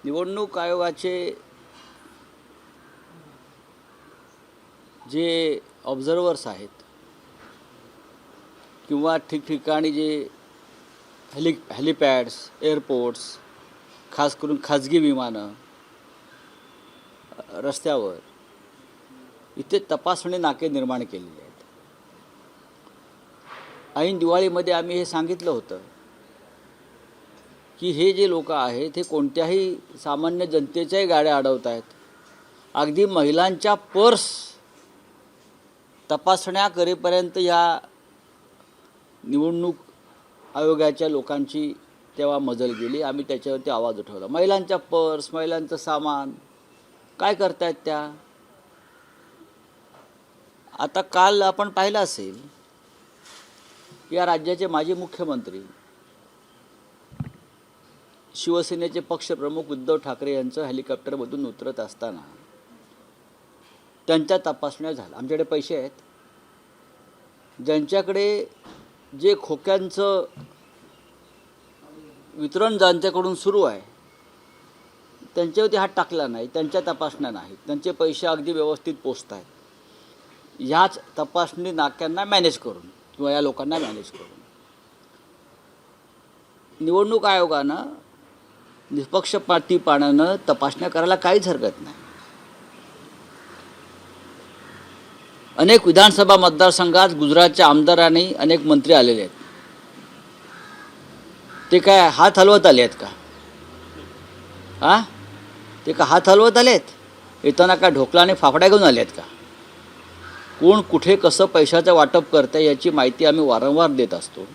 निवडणूक आयोगाचे जे ऑब्झर्वर्स आहेत किंवा ठिकठिकाणी जे हेलिपॅड्स, एअरपोर्ट्स, खास करून खाजगी विमानं, रस्त्यावर इथे तपासणी नाके निर्माण केलेले आहेत. ऐन दिवाळीमध्ये आम्ही हे सांगितलं होतं की हे जे लोक आहेत हे कोणत्याही सामान्य जनतेच्याही गाड्या अडवत आहेत. अगदी महिलांच्या पर्स तपासण्या करेपर्यंत या निवडणूक आयोगाच्या लोकांची तेव्हा मजल गेली. आम्ही त्याच्यावरती आवाज उठवला. महिलांच्या पर्स, महिलांचं सामान काय करतायत त्या. आता काल आपण पाहिलं असेल या राज्याचे माजी मुख्यमंत्री शिवसेनेचे पक्षप्रमुख उद्धव ठाकरे यांचं हेलिकॉप्टरमधून उतरत असताना त्यांच्या तपासण्या झाल्या. आमच्याकडे पैसे आहेत, ज्यांच्याकडे जे खोक्यांचं वितरण ज्यांच्याकडून सुरू आहे त्यांच्यावरती हात टाकला नाही, त्यांच्या तपासण्या नाहीत, त्यांचे पैसे अगदी व्यवस्थित पोचत आहेत. ह्याच तपासणी नाक्यांना मॅनेज करून किंवा या लोकांना मॅनेज करून निवडणूक आयोगानं निष्पक्षपातीपणानं तपासण्या करायला काहीच हरकत नाही. अनेक विधानसभा मतदारसंघात गुजरातच्या आमदारांनी अनेक मंत्री आलेले आहेत. ते काय हात हलवत आले आहेत का? ते का हात हलवत आलेत? येताना का ढोकळाने फाफड्या घेऊन आले आहेत का? कोण कुठे कसं पैशाचं वाटप करतं याची माहिती आम्ही वारंवार देत असतो.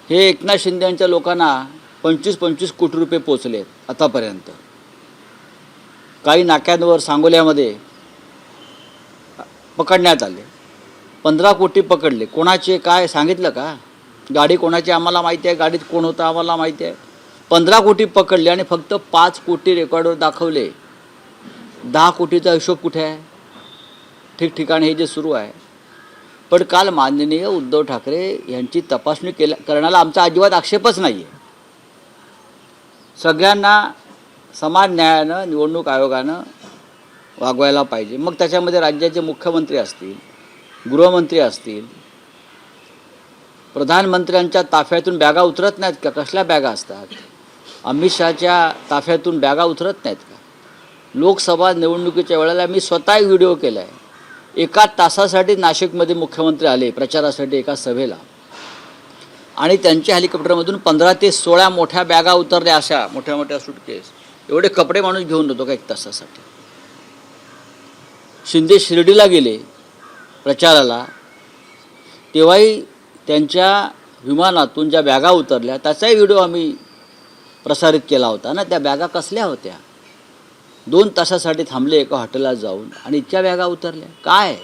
हे एकनाथ शिंदे यांच्या लोकांना 25-25 कोटी रुपये पोचलेत आतापर्यंत. काही नाक्यांवर सांगोल्यामध्ये पकडण्यात आले. 15 कोटी पकडले. कोणाचे काय सांगितलं का? गाडी कोणाची आम्हाला माहिती आहे, गाडीत कोण होतं आम्हाला माहिती आहे. 15 कोटी पकडले आणि फक्त 5 कोटी रेकॉर्डवर दाखवले. 10 कोटीचा हिशोब कुठे आहे? ठिकठिकाणी हे जे सुरू आहे. पण काल माननीय उद्धव ठाकरे यांची तपासणी करण्याला आमचा अजिबात आक्षेपच नाही आहे. सगळ्यांना समान न्यायानं निवडणूक आयोगानं वागवायला पाहिजे. मग त्याच्यामध्ये राज्याचे मुख्यमंत्री असतील, गृहमंत्री असतील, प्रधानमंत्र्यांच्या ताफ्यातून बॅगा उतरत नाहीत का? कसल्या बॅगा असतात? अमित शहाच्या ताफ्यातून बॅगा उतरत नाहीत का? लोकसभा निवडणुकीच्या वेळेला मी स्वतः एक व्हिडिओ केला आहे. 1 तासासाठी नाशिकमध्ये मुख्यमंत्री आले प्रचारासाठी एका सभेला आणि त्यांच्या हेलिकॉप्टरमधून 15 ते 16 मोठ्या बॅगा उतरल्या. अशा मोठ्या मोठ्या सुटकेस. एवढे कपडे माणूस घेऊन येतो का 1 तासासाठी? शिंदे शिर्डीला गेले प्रचाराला, तेव्हाही त्यांच्या विमानातून ज्या बॅगा उतरल्या त्याचाही व्हिडिओ आम्ही प्रसारित केला होता ना. त्या बॅगा कसल्या होत्या? 2 तासासाठी थांबले एका हॉटेलात जाऊन आणि इतक्या बॅगा उतरल्या. काय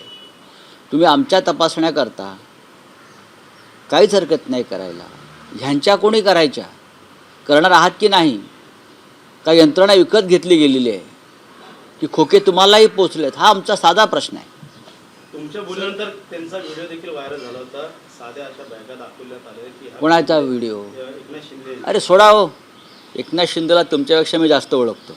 तुम्ही आमच्या तपासण्या करता? काहीच हरकत नाही करायला. ह्यांच्या कोणी करायच्या? करणार आहात की नाही? का यंत्रणा विकत घेतली गेलेली आहे की खोके तुम्हालाही पोचलेत? हा आमचा साधा प्रश्न आहे. तुमच्या बोलल्यानंतर त्यांचा व्हिडिओ देखील व्हायरल झाला होता. साध्या अशा बॅगा दाखवण्यात आल्या की कोणाचा व्हिडिओ? एकनाथ शिंदे. अरे सोडा हो, एकनाथ शिंदेला तुमच्यापेक्षा मी जास्त ओळखतो.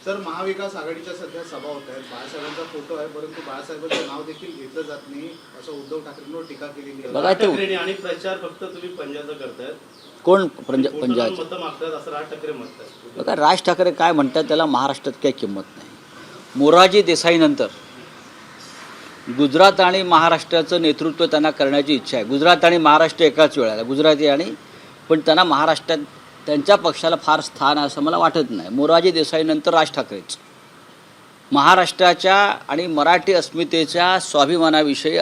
सर, महाविकास आघाडीच्या सध्या सभा होत आहेत. बाळासाहेबांचा फोटो आहे, परंतु बाळासाहेबांचं नाव देखील घेतलं जात नाही असं उद्धव ठाकरेंवर टीका केलेली आहे. बघा ते आणि प्रचार फक्त तुम्ही पंजाबचा करतायत. कोण पंजाब? मतं मागतात असं राज ठाकरे म्हणतात. बघा राज ठाकरे काय म्हणतात त्याला महाराष्ट्रात काही किंमत नाही. मोरारजी देसाईनंतर गुजरात आणि महाराष्ट्राचं नेतृत्व त्यांना करण्याची इच्छा आहे. गुजरात आणि महाराष्ट्र एकाच वेळेला. गुजराती आणि पण त्यांना महाराष्ट्रात त्यांच्या पक्षाला फार स्थान आहे असं मला वाटत नाही. मोरारजी देसाईनंतर राज ठाकरेच. महाराष्ट्राच्या आणि मराठी अस्मितेच्या स्वाभिमानाविषयी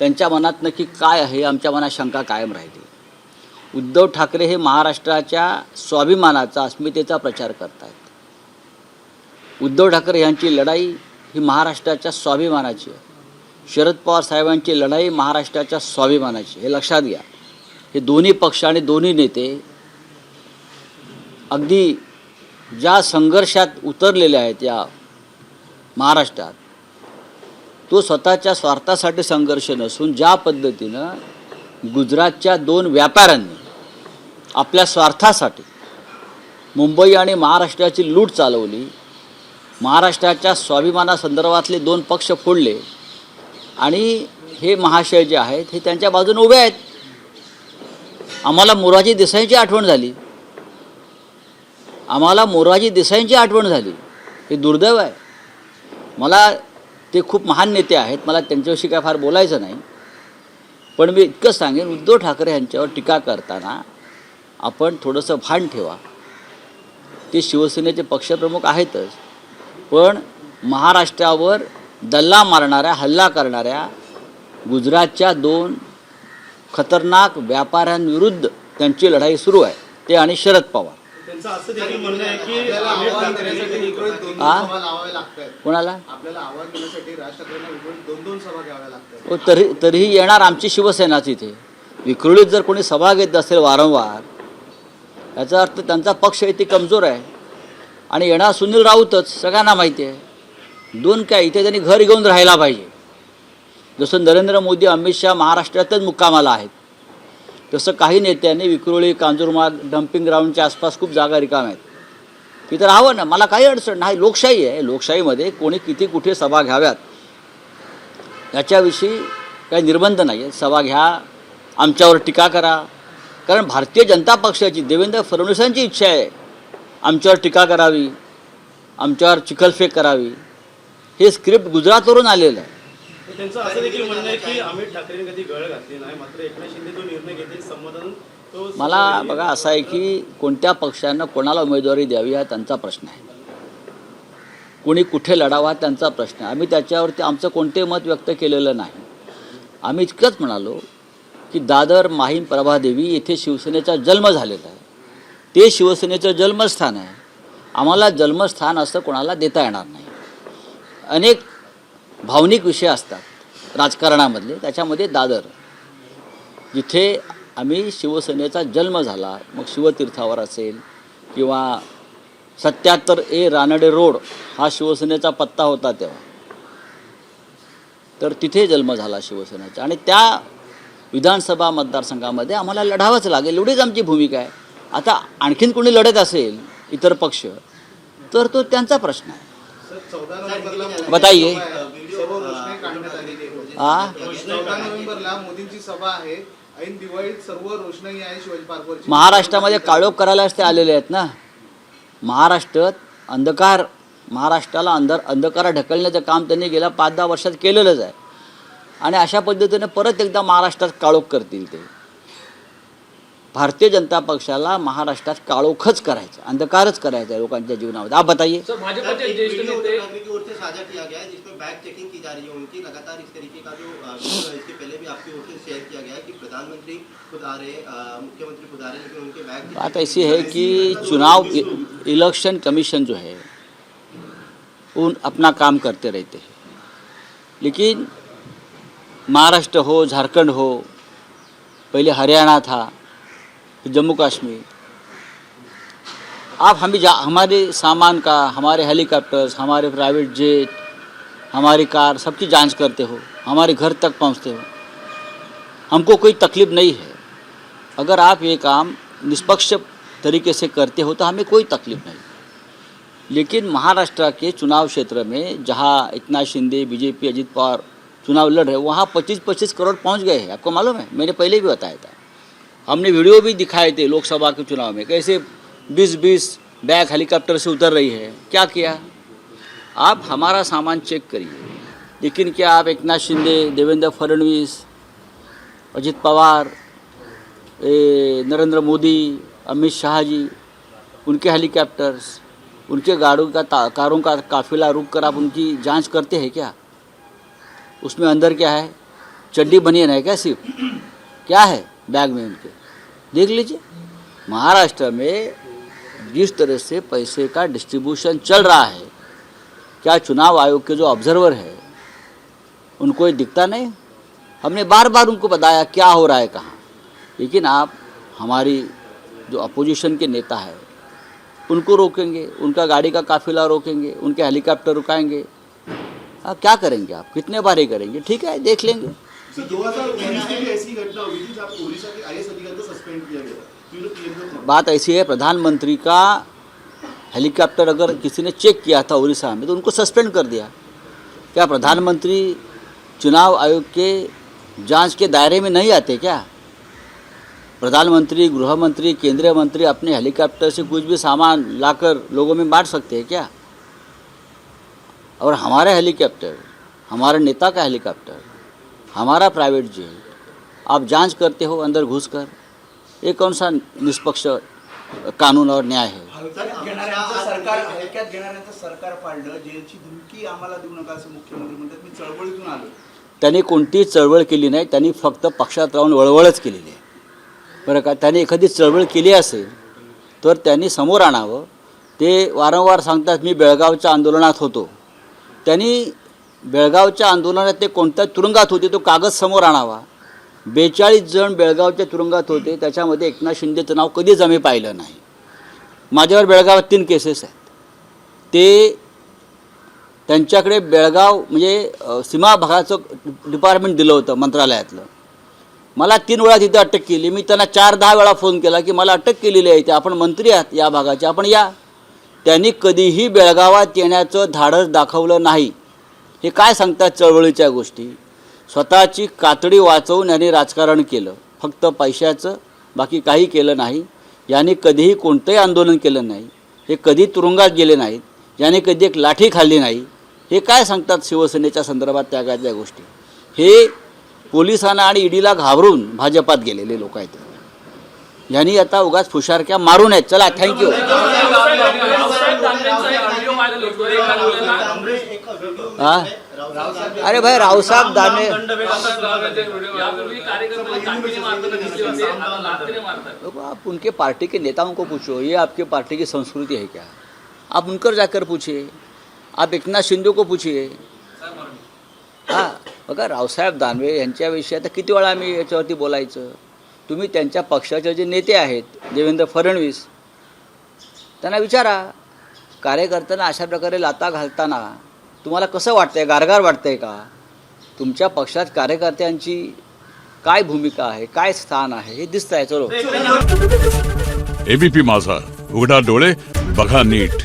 त्यांच्या मनात नक्की काय आहे आमच्या मनात शंका कायम राहिली. उद्धव ठाकरे हे महाराष्ट्राच्या स्वाभिमानाचा अस्मितेचा प्रचार करत आहेत. उद्धव ठाकरे यांची लढाई ही महाराष्ट्राच्या स्वाभिमानाची आहे. शरद पवार साहेबांची लढाई महाराष्ट्राच्या स्वाभिमानाची. हे लक्षात घ्या. हे दोन्ही पक्ष आणि दोन्ही नेते अगदी ज्या संघर्षात उतरलेले आहेत या महाराष्ट्रात, तो स्वतःच्या स्वार्थासाठी संघर्ष नसून ज्या पद्धतीनं गुजरातच्या 2 व्यापाऱ्यांनी आपल्या स्वार्थासाठी मुंबई आणि महाराष्ट्राची लूट चालवली, महाराष्ट्राच्या स्वाभिमानासंदर्भातले 2 पक्ष फोडले आणि हे महाशय जे आहेत हे त्यांच्या बाजूने उभे आहेत. आम्हाला मोरारजी देसाईंची आठवण झाली, हे दुर्दैव आहे. मला ते खूप महान नेते आहेत, मला त्यांच्याविषयी काय फार बोलायचं नाही, पण मी इतकं सांगेन उद्धव ठाकरे यांच्यावर टीका करताना आपण थोडंसं भान ठेवा. ते शिवसेनेचे पक्षप्रमुख आहेतच, पण महाराष्ट्रावर दल्ला मारणाऱ्या, हल्ला करणाऱ्या गुजरातच्या 2 खतरनाक व्यापाऱ्यांविरुद्ध त्यांची लढाई सुरू आहे, ते आणि शरद पवार. त्यांचं असं देखील म्हणणं आहे की आपल्याला अमित आव्हान ठाकरेंसाठी देण्यासाठी विक्रोळीत 2-2 आ? सभा लावाव्या लागतात. कोणाला? आपल्याला आव्हान देण्यासाठी राज ठाकरेंना विक्रोळीत 2-2 सभा घ्याव्या लागतात. हो, तरीही येणार आमची शिवसेनाच इथे. विक्रोळीत जर कोणी सभा घेत असेल वारंवार, याचा अर्थ त्यांचा पक्ष इथे कमजोर आहे. आणि येणार सुनील राऊतच, सगळ्यांना माहिती आहे. 2 काय, इथे त्यांनी घर घेऊन राहायला पाहिजे. जसं नरेंद्र मोदी, अमित शहा महाराष्ट्रातच मुक्कामाला आहेत, तसं काही नेत्यांनी विक्रोळी, कांजूरमार्ग, डम्पिंग ग्राउंडच्या आसपास खूप जागा रिकाम्या आहेत, तिथं राहावं ना. मला काही अडचण नाही. लोकशाही आहे. लोकशाहीमध्ये कोणी किती कुठे सभा घ्याव्यात याच्याविषयी काही निर्बंध नाही आहे. सभा घ्या, आमच्यावर टीका करा, कारण भारतीय जनता पक्षाची, देवेंद्र फडणवीसांची इच्छा आहे आमच्यावर टीका करावी, आमच्यावर चिखलफेक करावी. हे स्क्रिप्ट गुजरातवरून आलेलं आहे. त्यांचं असं देखील म्हणणं आहे की अमित ठाकरेंनी कधी गळ घातली नाही, मात्र एकनाथ शिंदे जो निर्णय घेतील संमतन तो मला बघा असं आहे की कोणत्या पक्षानं कोणाला उमेदवारी द्यावी हा त्यांचा प्रश्न आहे, कोणी कुठे लढावा त्यांचा प्रश्न आहे. आम्ही त्याच्यावरती आमचं कोणतेही मत व्यक्त केलेलं नाही. आम्ही इतकंच म्हणालो की दादर, माहीम, प्रभादेवी येथे शिवसेनेचा जन्म झालेला आहे, ते शिवसेनेचं जन्मस्थान आहे. आम्हाला जन्मस्थान असं कोणाला देता येणार नाही. अनेक भावनिक विषय असतात राजकारणामधले, त्याच्यामध्ये दादर, जिथे आम्ही शिवसेनेचा जन्म झाला, मग शिवतीर्थावर असेल किंवा 77A रानडे रोड हा शिवसेनेचा पत्ता होता तेव्हा, तर तिथे जन्म झाला शिवसेनेचा. आणि त्या विधानसभा मतदारसंघामध्ये आम्हाला लढावंच लागेल, एवढीच आमची भूमिका आहे. आता आणखीन कोणी लढत असेल इतर पक्ष, तर तो त्यांचा प्रश्न आहे. सर, 14 नोव्हेंबरला बताइए. सर्व रोषणाई काढण्यात आलेली आहे. आ? 14 नोव्हेंबरला मोदींची सभा आहे. ऐन दिवाळीत सर्व रोषणाई आहे शिवाजी पार्कवरची. महाराष्ट्रामध्ये काळोख करायलाच ते आलेले आहेत ना. महाराष्ट्राला अंधकारात ढकलण्याचं काम त्यांनी गेल्या 5-10 वर्षात केलेलंच आहे. आणि अशा पद्धतीने परत एकदा महाराष्ट्रात काळोख करतील ते. भारतीय जनता पक्षाला महाराष्ट्रात काळोखच करायचं, अंधकारच करायचा आहे लोकांच्या जीवनामध्ये. आप बताइए. सर, भाजपा के ज्येष्ठ नेते ठाकरे की ओर से साझा किया गया है, जिसमें बैक चेकिंग की जा रही है उनकी लगातार. इस तरीके का जो वीडियो है, इसके पहले भी आपकी ओर से शेयर किया गया है कि प्रधानमंत्री खुद आ रहे, मुख्यमंत्री खुद आ रहे, लेकिन उनके बैग बात ऐसी है कि चुनाव इलेक्शन कमीशन जो है वो अपना काम करते रहते हैं, लेकिन महाराष्ट्र हो, झारखंड हो, पहले हरियाणा था, जम्मू कश्मीर, आप हमारे सामान का, हमारे हेलीकॉप्टर्स, हमारे प्राइवेट जेट, हमारी कार, सबकी जांच करते हो, हमारे घर तक पहुंचते हो. हमको कोई तकलीफ नहीं है. अगर आप ये काम निष्पक्ष तरीके से करते हो तो हमें कोई तकलीफ नहीं. लेकिन महाराष्ट्र के चुनाव क्षेत्र में जहाँ एकनाथ शिंदे, बीजेपी, अजित पवार चुनाव लड़ रहे, वहाँ 25-25 करोड़ पहुँच गए हैं. आपको मालूम है, मैंने पहले भी बताया था. हमने वीडियो भी दिखाए थे लोकसभा के चुनाव में, कैसे 20-20 बैग हेलीकॉप्टर से उतर रही है. क्या किया? आप हमारा सामान चेक करिए, लेकिन क्या आप एकनाथ शिंदे, देवेंद्र फडणवीस, अजित पवार, नरेंद्र मोदी, अमित शाह जी, उनके हेलीकॉप्टर्स, उनके कारों का काफिला रुक कर आप उनकी जांच करते हैं क्या? उसमें अंदर क्या है? चड्डी बनियान है क्या? सिर्फ क्या है बैग में उनके? देख लीजिए. महाराष्ट्र में जिस तरह से पैसे का डिस्ट्रीब्यूशन चल रहा है, क्या चुनाव आयोग के जो ऑब्जर्वर है उनको ये दिखता नहीं? हमने बार बार उनको बताया क्या हो रहा है कहाँ. लेकिन आप हमारी जो अपोजिशन के नेता है उनको रोकेंगे, उनका गाड़ी का काफिला रोकेंगे, उनके हेलीकॉप्टर रुकाएंगे. आप क्या करेंगे? आप कितने बार ही करेंगे? ठीक है, देख लेंगे. सर, 2019 में भी ऐसी घटना हुई थी जब उड़ीसा के आईएएस अधिकारी को सस्पेंड किया गया. बात ऐसी है, प्रधानमंत्री का हेलीकॉप्टर अगर किसी ने चेक किया था उड़ीसा में तो उनको सस्पेंड कर दिया। क्या प्रधानमंत्री चुनाव आयोग के जांच के दायरे में नहीं आते क्या? प्रधानमंत्री, गृह मंत्री, केंद्रीय मंत्री अपने हेलीकॉप्टर से कुछ भी सामान लाकर लोगों में बांट सकते हैं क्या? और हमारा हेलीकॉप्टर, हमारे नेता का हेलीकॉप्टर, हमारा प्राइवेट जेट आप जांच करते हो अंदर घुसकर, ये कौन सा निष्पक्ष कानून और न्याय है? हलक्यात घेणाऱ्यांचं सरकार पाडलं, जेलची धमकी आम्हाला देऊ नका असं मुख्यमंत्री म्हणतात. मी चळवळीतून आलो. त्यांनी कोणतीही चळवळ केली नाही, त्यांनी फक्त पक्षात राहून वळवळच केलेली आहे बरं का. त्यांनी एखादी चळवळ केली असेल तर त्यांनी समोर आणावं. ते वारंवार सांगतात मी बेळगावच्या आंदोलनात होतो. त्यांनी बेळगावच्या आंदोलनात ते कोणत्या तुरुंगात होते तो कागद समोर आणावा. 42 जण बेळगावच्या तुरुंगात होते, त्याच्यामध्ये एकनाथ शिंदेचं नाव कधीच आम्ही पाहिलं नाही. माझ्यावर बेळगावात 3 केसेस आहेत. ते त्यांच्याकडे बेळगाव म्हणजे सीमा भागाचं डिपार्टमेंट दिलं होतं मंत्रालयातलं. मला 3 वेळा तिथे अटक केली. मी त्यांना 4-10 वेळा फोन केला की मला अटक केलेली आहे, ते आपण मंत्री आहात या भागाचे, आपण या. त्यांनी कधीही बेळगावात येण्याचं धाडस दाखवलं नाही. हे काय सांगतात चळवळीच्या गोष्टी? स्वतःची कातडी वाचवून यांनी राजकारण केलं, फक्त पैशाचं, बाकी काही केलं नाही. यांनी कधीही कोणतंही आंदोलन केलं नाही. हे कधी तुरुंगात गेले नाहीत. याने कधी एक लाठी खाल्ली नाही. हे काय सांगतात शिवसेनेच्या संदर्भात त्यागातल्या गोष्टी? हे पोलिसांना आणि ईडीला घाबरून भाजपात गेलेले लोक आहेत. यांनी आता उगाच फुशारक्या मारू नयेत. चला, थँक्यू. हां, अरे भाई रावसाहेब दानवे, आप उनके पार्टी के नेताओं को पूछो, ये आपके पार्टी की संस्कृति है क्या? आप उनकर जाकर पूछिए, आप एकनाथ शिंदे को पूछिए. हां, बघा रावसाहेब दानवे यांच्याविषयी आता किती वेळा आम्ही याच्यावरती बोलायचं. तुम्ही त्यांच्या पक्षाचे जे नेते आहेत देवेंद्र फडणवीस, त्यांना विचारा, कार्यकर्त्यांना अशा प्रकारे लाता घालताना तुम्हाला कसं वाटतंय? गारगार वाटतंय का? तुमच्या पक्षात कार्यकर्त्यांची काय भूमिका आहे, काय स्थान आहे, हे दिसतंय. चलो, एबीपी माझा, उघडा डोळे बघा नीट.